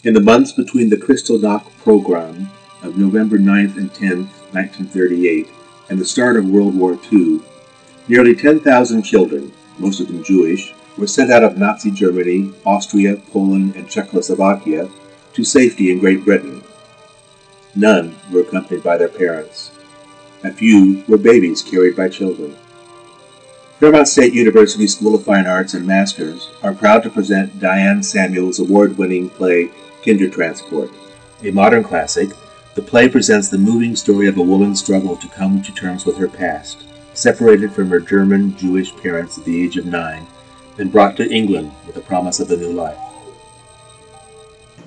In the months between the Kristallnacht pogrom of November 9th and 10th, 1938, and the start of World War II, nearly 10,000 children, most of them Jewish, were sent out of Nazi Germany, Austria, Poland, and Czechoslovakia to safety in Great Britain. None were accompanied by their parents. A few were babies carried by children. Fairmont State University School of Fine Arts and Masquers are proud to present Diane Samuels' award-winning play Kindertransport. A modern classic, the play presents the moving story of a woman's struggle to come to terms with her past, separated from her German Jewish parents at the age of 9, and brought to England with the promise of a new life.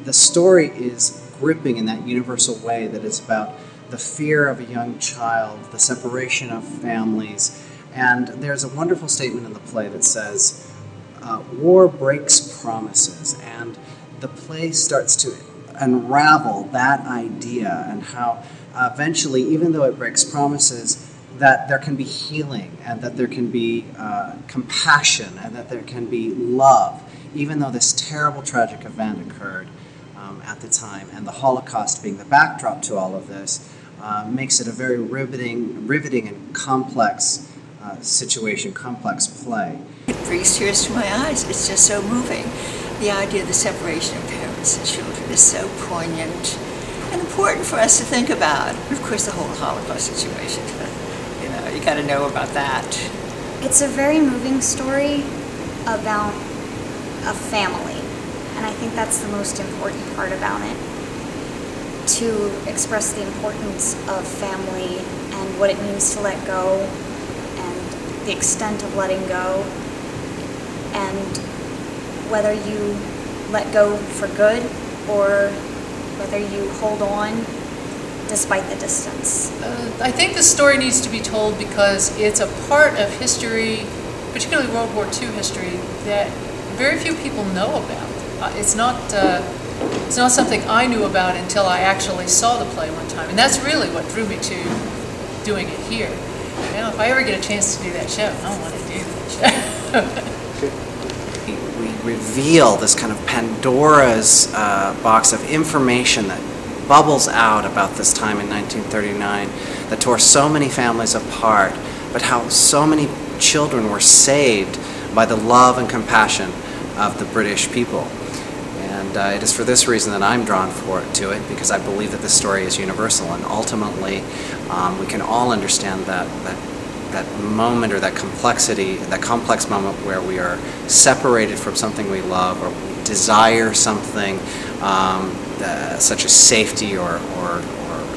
The story is gripping in that universal way that is about the fear of a young child, the separation of families, and there's a wonderful statement in the play that says, war breaks promises, and the play starts to unravel that idea and how eventually, even though it breaks promises, that there can be healing and that there can be compassion and that there can be love, even though this terrible tragic event occurred at the time, and the Holocaust being the backdrop to all of this makes it a very riveting and complex situation, complex play. It brings tears to my eyes. It's just so moving. The idea of the separation of parents and children is so poignant and important for us to think about. And of course, the whole Holocaust situation. You got to know about that. It's a very moving story about a family, and I think that's the most important part about it. To express the importance of family and what it means to let go, and the extent of letting go, and whether you let go for good or whether you hold on despite the distance. I think the story needs to be told because it's a part of history, particularly World War II history, that very few people know about. It's not something I knew about until I actually saw the play one time, and that's really what drew me to doing it here. You know, if I ever get a chance to do that show, I want to do that show. We reveal this kind of Pandora's box of information that bubbles out about this time in 1939 that tore so many families apart, but how so many children were saved by the love and compassion of the British people. And it is for this reason that I'm drawn to it, because I believe that this story is universal, and ultimately we can all understand that moment, or that complexity, that complex moment where we are separated from something we love, or we desire something such as safety or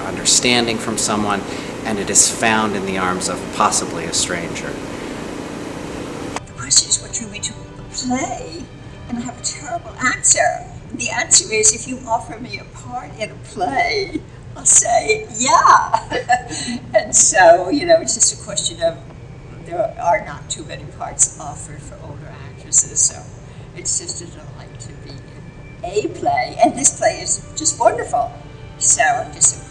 understanding from someone, and it is found in the arms of possibly a stranger. The question is, what drew me to the play? And I have a terrible answer. The answer is, if you offer me a part in a play, I'll say, yeah. And so, it's just a question of, there are not too many parts offered for older actresses, so it's just a delight to be in a play, and this play is just wonderful. So I'm just